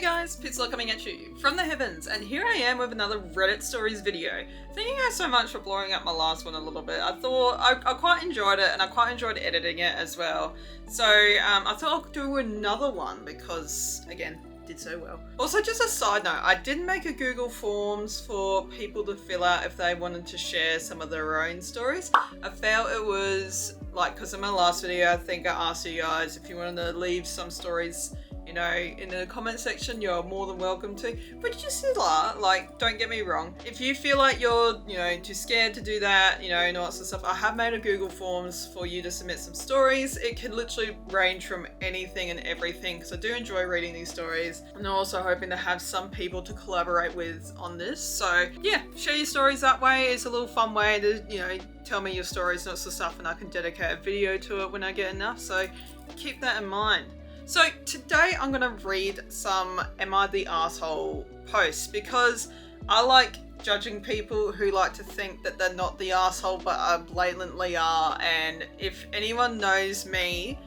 Hey guys, Pixel coming at you from the heavens, and here I am with another Reddit stories video. Thank you guys so much for blowing up my last one a little bit. I thought I quite enjoyed it, and I quite enjoyed editing it as well. So I thought I'll do another one because, again, did so well. Also, just a side note, I did make a Google Forms for people to fill out if they wanted to share some of their own stories. I felt it was like, because in my last video I think I asked you guys if you wanted to leave some stories, you know, in the comment section. You're more than welcome to, but just like, don't get me wrong, if you feel like you're, you know, too scared to do that, you know, and all that sort of stuff, I have made a Google Forms for you to submit some stories. It can literally range from anything and everything, because I do enjoy reading these stories, and I'm also hoping to have some people to collaborate with on this. So yeah, share your stories that way. It's a little fun way to, you know, tell me your stories and that sort of stuff, and I can dedicate a video to it when I get enough, so keep that in mind. So today I'm going to read some Am I the Arsehole posts, because I like judging people who like to think that they're not the arsehole but blatantly are. And if anyone knows me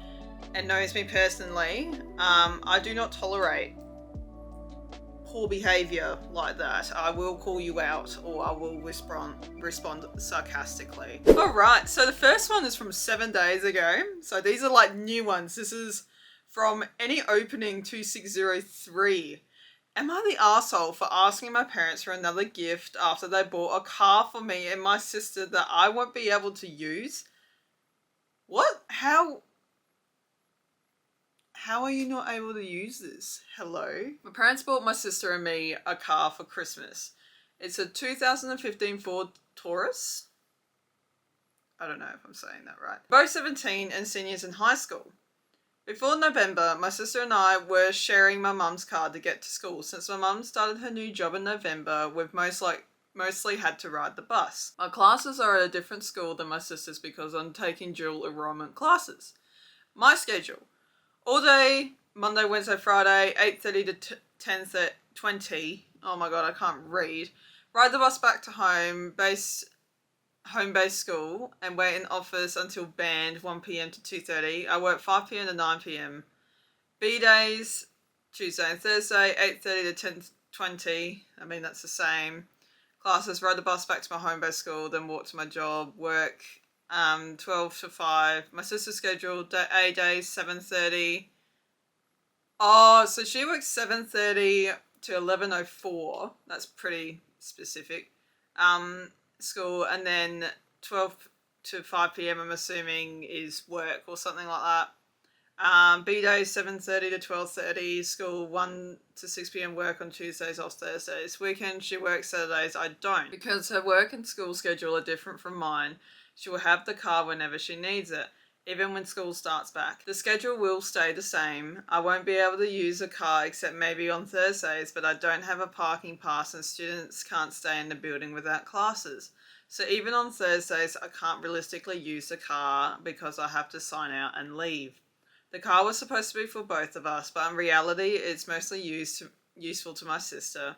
and knows me personally, I do not tolerate poor behavior like that. I will call you out, or I will respond sarcastically. Alright, so the first one is from 7 days ago. So these are like new ones. This is from Any Opening 2603. Am I the arsehole for asking my parents for another gift after they bought a car for me and my sister that I won't be able to use? What? How are you not able to use this? Hello? My parents bought my sister and me a car for Christmas. It's a 2015 Ford Taurus. I don't know if I'm saying that right. Both 17 and seniors in high school. Before November, my sister and I were sharing my mum's car to get to school. Since my mum started her new job in November, we've mostly had to ride the bus. My classes are at a different school than my sister's because I'm taking dual enrollment classes. My schedule: all day, Monday, Wednesday, Friday, 8:30 to 10:20. Oh my god, I can't read. Ride the bus back to home-based school, and wait in office until band 1 p.m. to 2:30. I work 5 p.m. to 9 p.m. B days, Tuesday and Thursday, 8:30 to 10:20. I mean, that's the same. Classes, ride the bus back to my home-based school, then walk to my job. Work 12 to 5. My sister's schedule, A days, 7:30. Oh, so she works 7:30 to 11:04. That's pretty specific. School, and then 12 to 5 p.m. I'm assuming is work or something like that. B days 7:30 to 12:30, school 1 to 6 p.m. work on Tuesdays, off Thursdays. Weekends she works, Saturdays I don't. Because her work and school schedule are different from mine, she will have the car whenever she needs it, even when school starts back. The schedule will stay the same. I won't be able to use a car except maybe on Thursdays, but I don't have a parking pass and students can't stay in the building without classes. So even on Thursdays, I can't realistically use the car because I have to sign out and leave. The car was supposed to be for both of us, but in reality, it's mostly useful to my sister.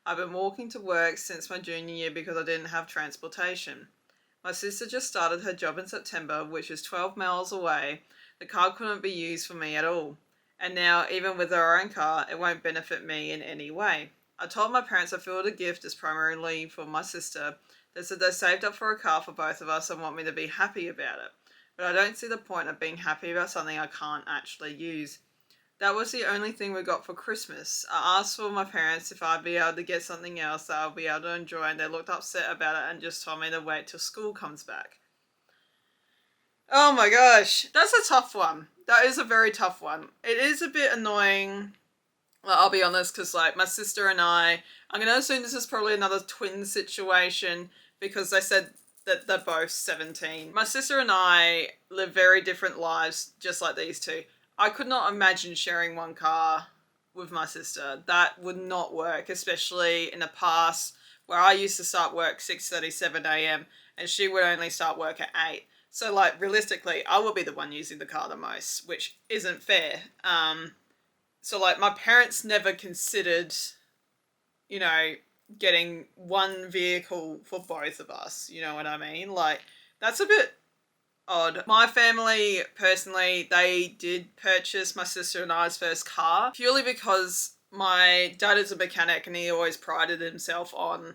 I've been walking to work since my junior year because I didn't have transportation. My sister just started her job in September, which is 12 miles away. The car couldn't be used for me at all. And now, even with her own car, it won't benefit me in any way. I told my parents I feel the gift is primarily for my sister. They said they saved up for a car for both of us and want me to be happy about it. But I don't see the point of being happy about something I can't actually use. That was the only thing we got for Christmas. I asked for my parents if I'd be able to get something else that I'll be able to enjoy, and they looked upset about it and just told me to wait till school comes back. Oh my gosh, that's a tough one. That is a very tough one. It is a bit annoying, well, I'll be honest, because like my sister and I'm going to assume this is probably another twin situation because they said that they're both 17. My sister and I live very different lives, just like these two. I could not imagine sharing one car with my sister. That would not work, especially in the past where I used to start work 6:30, 7 a.m. and she would only start work at 8. So like realistically, I would be the one using the car the most, which isn't fair. So like my parents never considered, you know, getting one vehicle for both of us. You know what I mean? Like, that's a bit odd. My family, personally, they did purchase my sister and I's first car purely because my dad is a mechanic and he always prided himself on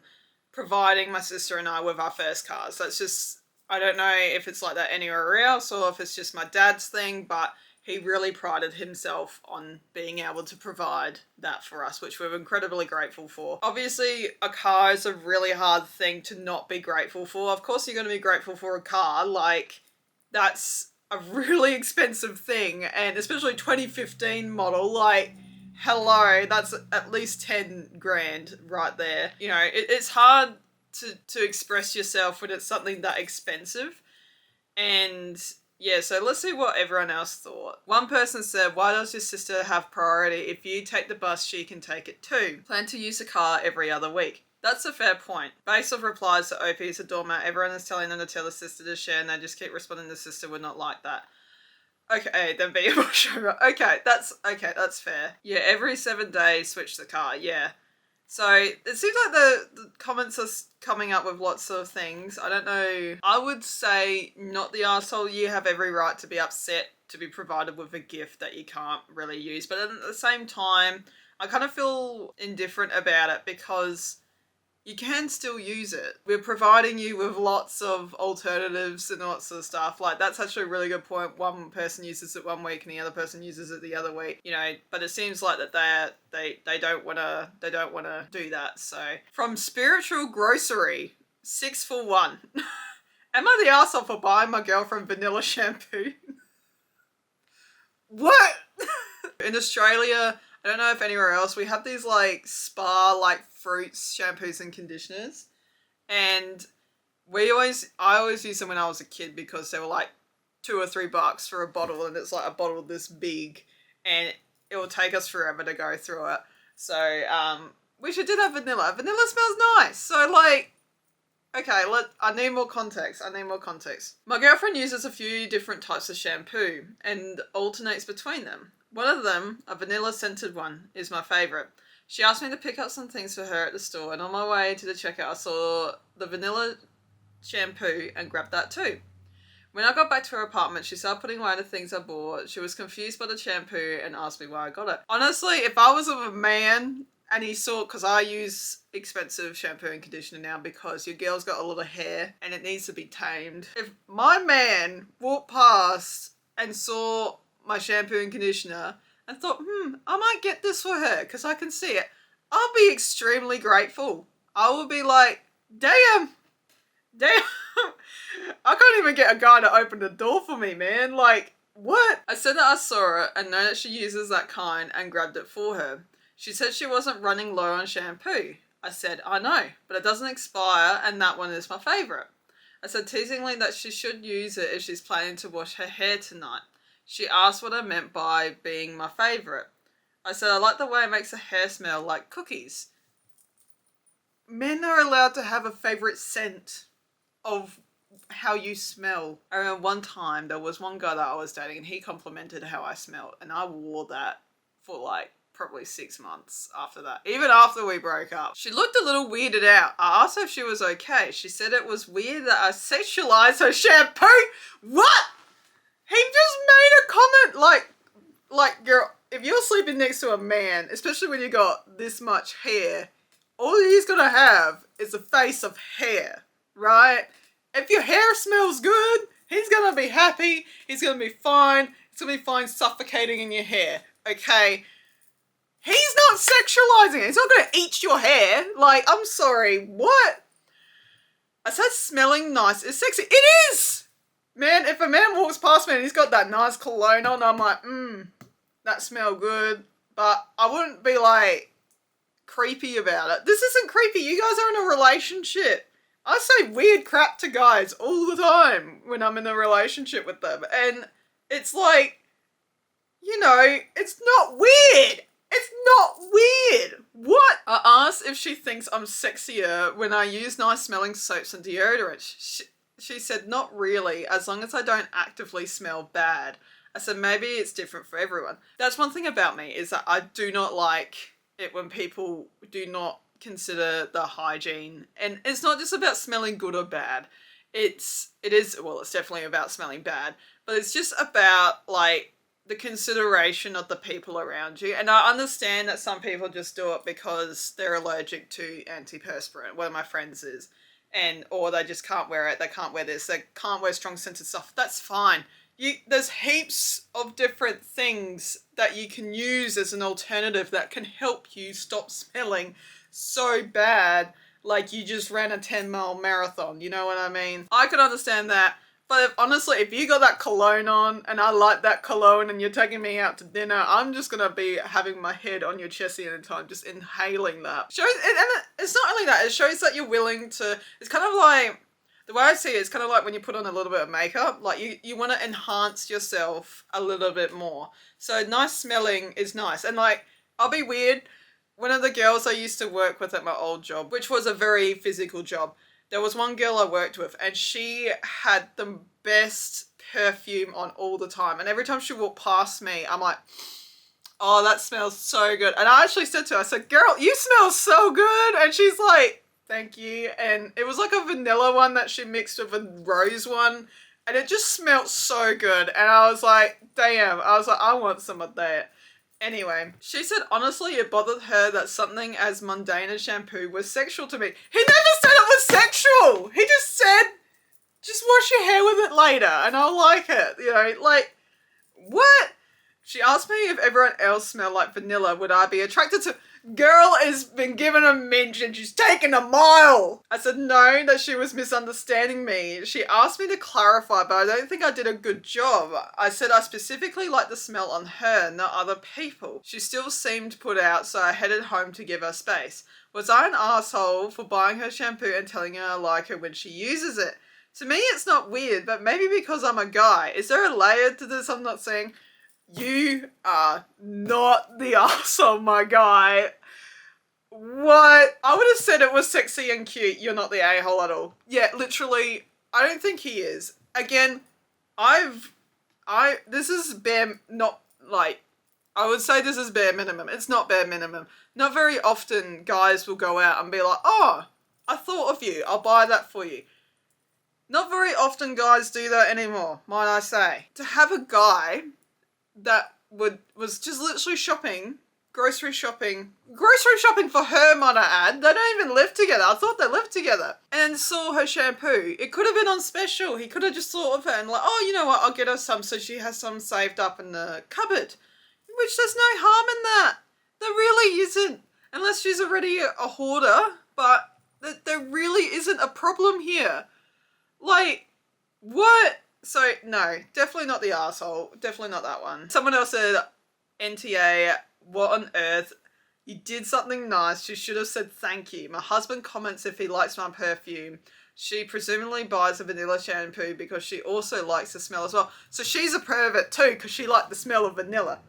providing my sister and I with our first cars. That's just, I don't know if it's like that anywhere else or if it's just my dad's thing, but he really prided himself on being able to provide that for us, which we're incredibly grateful for. Obviously, a car is a really hard thing to not be grateful for. Of course, you're going to be grateful for a car. Like, that's a really expensive thing, and especially 2015 model, like, hello, that's at least 10 grand right there. You know, it's hard to express yourself when it's something that expensive. And yeah, so let's see what everyone else thought. One person said, why does your sister have priority? If you take the bus, she can take it too. Plan to use the car every other week. That's a fair point. Based off replies to OP is a doormat, everyone is telling them to tell the sister to share and they just keep responding the sister would not like that. Okay, then be able to show. Okay, that's fair. Yeah, every 7 days switch the car, yeah. So it seems like the comments are coming up with lots of things. I don't know. I would say not the arsehole. You have every right to be upset to be provided with a gift that you can't really use. But at the same time, I kind of feel indifferent about it because you can still use it. We're providing you with lots of alternatives and lots of stuff. Like, that's actually a really good point. One person uses it one week and the other person uses it the other week. You know, but it seems like that they don't wanna do that. So from Spiritual Grocery, 6 for 1. Am I the arsehole for buying my girlfriend vanilla shampoo? What? In Australia, I don't know if anywhere else, we have these like spa, like fruits, shampoos and conditioners. And I always used them when I was a kid because they were like $2 or $3 for a bottle, and it's like a bottle this big and it will take us forever to go through it. So, we should do that vanilla. Vanilla smells nice. So like, okay, I need more context. My girlfriend uses a few different types of shampoo and alternates between them. One of them, a vanilla scented one, is my favourite. She asked me to pick up some things for her at the store, and on my way to the checkout I saw the vanilla shampoo and grabbed that too. When I got back to her apartment, she started putting away the things I bought. She was confused by the shampoo and asked me why I got it. Honestly, if I was with a man and he saw, because I use expensive shampoo and conditioner now because your girl's got a lot of hair and it needs to be tamed. If my man walked past and saw my shampoo and conditioner and thought, I might get this for her because I can see it, I'll be extremely grateful. I will be like, damn, I can't even get a guy to open the door for me, man. Like, what? I said that I saw it and know that she uses that kind and grabbed it for her. She said she wasn't running low on shampoo. I said, I know, but it doesn't expire and that one is my favourite. I said teasingly that she should use it if she's planning to wash her hair tonight. She asked what I meant by being my favourite. I said I like the way it makes the hair smell like cookies. Men are allowed to have a favourite scent of how you smell. I remember one time there was one guy that I was dating and he complimented how I smelled, and I wore that for like probably 6 months after that, even after we broke up. She looked a little weirded out. I asked her if she was okay. She said it was weird that I sexualized her shampoo. What? He just made a comment like girl, if you're sleeping next to a man, especially when you got this much hair, all he's gonna have is a face of hair, right? If your hair smells good, he's gonna be happy, he's gonna be fine, it's gonna be fine suffocating in your hair, okay? He's not sexualizing it, he's not gonna eat your hair. Like, I'm sorry, what? I said smelling nice is sexy. It is! Man, if a man walks past me and he's got that nice cologne on, I'm like, that smell good. But I wouldn't be like creepy about it. This isn't creepy. You guys are in a relationship. I say weird crap to guys all the time when I'm in a relationship with them. And it's like, you know, it's not weird. It's not weird. What? I asked if she thinks I'm sexier when I use nice smelling soaps and deodorants. She said, not really, as long as I don't actively smell bad. I said, maybe it's different for everyone. That's one thing about me, is that I do not like it when people do not consider the hygiene. And it's not just about smelling good or bad. It's definitely about smelling bad. But it's just about, like, the consideration of the people around you. And I understand that some people just do it because they're allergic to antiperspirant. One of my friends is. Or they just can't wear it. They can't wear this. They can't wear strong scented stuff. That's fine. There's heaps of different things that you can use as an alternative that can help you stop smelling so bad like you just ran a 10-mile marathon. You know what I mean? I can understand that. But honestly, if you got that cologne on and I like that cologne and you're taking me out to dinner, I'm just going to be having my head on your chest the entire time, just inhaling that. And it's not only that, it shows that you're willing to, it's kind of like, the way I see it, it's kind of like when you put on a little bit of makeup, like you want to enhance yourself a little bit more. So nice smelling is nice. And like, I'll be weird, one of the girls I used to work with at my old job, which was a very physical job, there was one girl I worked with and she had the best perfume on all the time. And every time she walked past me, I'm like, oh, that smells so good. And I actually said to her, I said, girl, you smell so good. And she's like, thank you. And it was like a vanilla one that she mixed with a rose one. And it just smelled so good. And I was like, damn. I was like, I want some of that. Anyway, she said honestly it bothered her that something as mundane as shampoo was sexual to me. He never said it was sexual! He just said, just wash your hair with it later and I'll like it. You know, like, what? She asked me if everyone else smelled like vanilla, would I be attracted to... Girl has been given a minge and she's taken a mile. I said no, that she was misunderstanding me. She asked me to clarify, but I don't think I did a good job. I said I specifically liked the smell on her, not other people. She still seemed put out, so I headed home to give her space. Was I an asshole for buying her shampoo and telling her I like her when she uses it? To me, it's not weird, but maybe because I'm a guy. Is there a layer to this I'm not saying? You are not the arsehole, my guy. What? I would have said it was sexy and cute. You're not the a-hole at all. Yeah, literally, I don't think he is. Again, this is bare, not like, I would say this is bare minimum. It's not bare minimum. Not very often guys will go out and be like, oh, I thought of you. I'll buy that for you. Not very often guys do that anymore, might I say. To have a guy that was just literally grocery shopping for her, might I add. They don't even live together. I thought they lived together. And saw her shampoo. It could have been on special. He could have just thought of her and like, oh, you know what, I'll get her some so she has some saved up in the cupboard. Which there's no harm in that. There really isn't. Unless she's already a hoarder. But there really isn't a problem here. Like, what? So, no, definitely not the arsehole. Definitely not that one. Someone else said, NTA, what on earth? You did something nice. You should have said thank you. My husband comments if he likes my perfume. She presumably buys a vanilla shampoo because she also likes the smell as well. So she's a pervert too because she liked the smell of vanilla.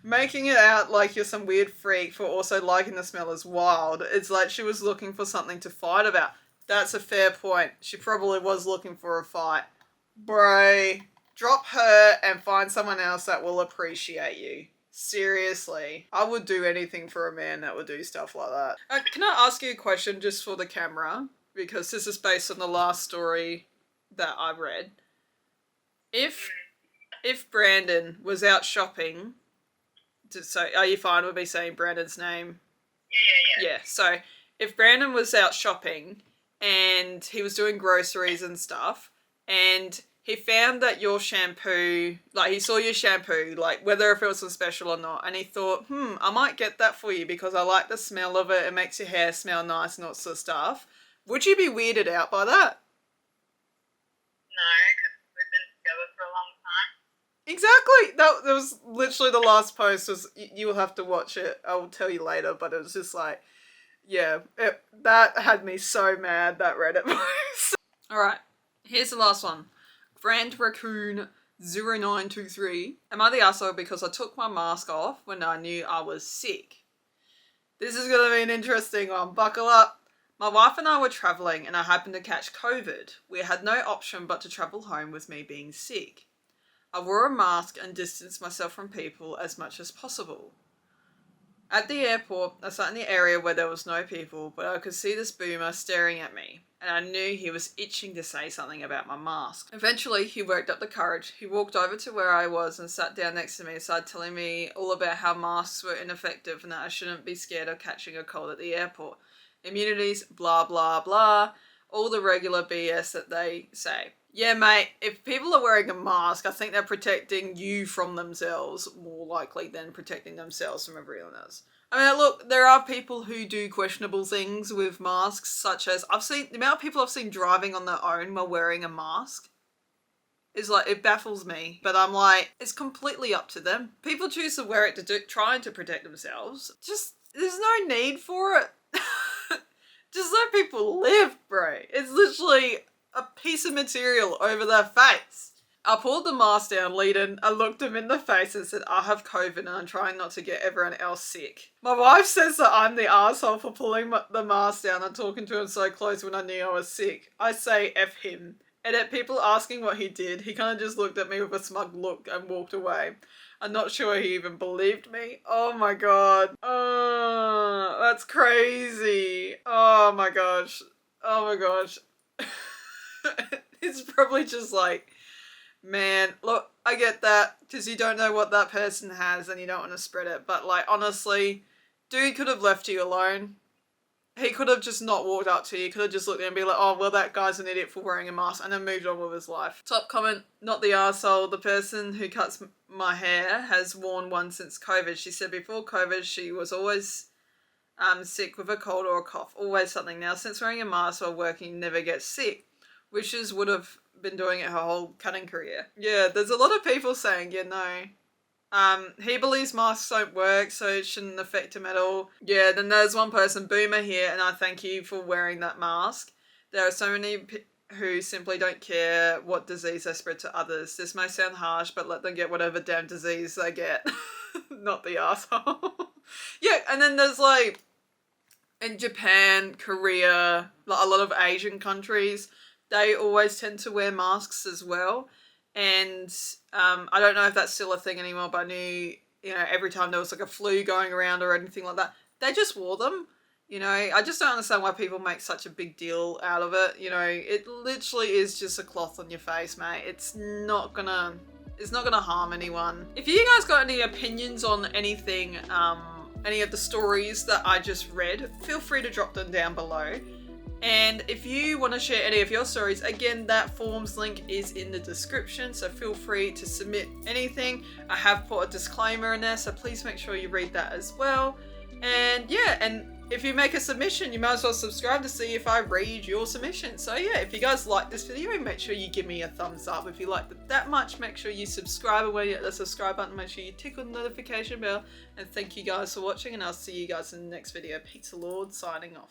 Making it out like you're some weird freak for also liking the smell is wild. It's like she was looking for something to fight about. That's a fair point. She probably was looking for a fight. Bro, drop her and find someone else that will appreciate you. Seriously. I would do anything for a man that would do stuff like that. Can I ask you a question just for the camera? Because this is based on the last story that I read. If Brandon was out shopping, so are you fine with me saying Brandon's name? Yeah. So if Brandon was out shopping and he was doing groceries and stuff and he found that your shampoo, like he saw your shampoo, like whether if it was a special or not, and he thought, I might get that for you because I like the smell of it, it makes your hair smell nice and all sorts of stuff. Would you be weirded out by that? No, because we've been together for a long time. Exactly. That was literally the last post was, you will have to watch it. I will tell you later, but it was just like, yeah, that had me so mad, that Reddit post. Alright, here's the last one. Brand Raccoon 0923. Am I the asshole because I took my mask off when I knew I was sick? This is going to be an interesting one. Buckle up. My wife and I were travelling and I happened to catch COVID. We had no option but to travel home with me being sick. I wore a mask and distanced myself from people as much as possible. At the airport, I sat in the area where there was no people, but I could see this boomer staring at me, and I knew he was itching to say something about my mask. Eventually, he worked up the courage. He walked over to where I was and sat down next to me and started telling me all about how masks were ineffective and that I shouldn't be scared of catching a cold at the airport. Immunities, blah, blah, blah. All the regular BS that they say. Yeah, mate, if people are wearing a mask, I think they're protecting you from themselves more likely than protecting themselves from everyone else. I mean, look, there are people who do questionable things with masks, such as the amount of people I've seen driving on their own while wearing a mask is like, it baffles me. But I'm like, it's completely up to them. People choose to wear it trying to protect themselves. Just, there's no need for it. Just let people live, bro. It's literally a piece of material over their face. I pulled the mask down, Leadon. I looked him in the face and said, I have COVID and I'm trying not to get everyone else sick. My wife says that I'm the asshole for pulling the mask down and talking to him so close when I knew I was sick. I say F him. And at people asking what he did, he kind of just looked at me with a smug look and walked away. I'm not sure he even believed me. Oh my god. Oh, that's crazy. Oh my gosh. Oh my gosh. It's probably just like, man, look, I get that because you don't know what that person has and you don't want to spread it. But like, honestly, dude could have left you alone. He could have just not walked up to you. He could have just looked there and be like, oh, well, that guy's an idiot for wearing a mask, and then moved on with his life. Top comment, not the arsehole. The person who cuts my hair has worn one since COVID. She said before COVID, she was always sick with a cold or a cough. Always something. Now, since wearing a mask while working, never gets sick. Wishes would have been doing it her whole cutting career. Yeah, there's a lot of people saying, yeah, no. He believes masks don't work, so it shouldn't affect him at all. Yeah, then there's one person, Boomer here, and I thank you for wearing that mask. There are so many who simply don't care what disease they spread to others. This may sound harsh, but let them get whatever damn disease they get. Not the asshole. Yeah, and then there's like, in Japan, Korea, like a lot of Asian countries, they always tend to wear masks as well. And I don't know if that's still a thing anymore, but I knew, every time there was like a flu going around or anything like that, they just wore them. I just don't understand why people make such a big deal out of it. It literally is just a cloth on your face, mate. It's not gonna harm anyone. If you guys got any opinions on anything, any of the stories that I just read, feel free to drop them down below. And if you want to share any of your stories, again, that forms link is in the description, so feel free to submit anything. I have put a disclaimer in there, so please make sure you read that as well. And yeah, and if you make a submission, you might as well subscribe to see if I read your submission. So yeah, if you guys like this video, make sure you give me a thumbs up. If you liked it that much, make sure you subscribe, and when you hit the subscribe button, make sure you tickle the notification bell. And thank you guys for watching, and I'll see you guys in the next video. Pizza Lord signing off.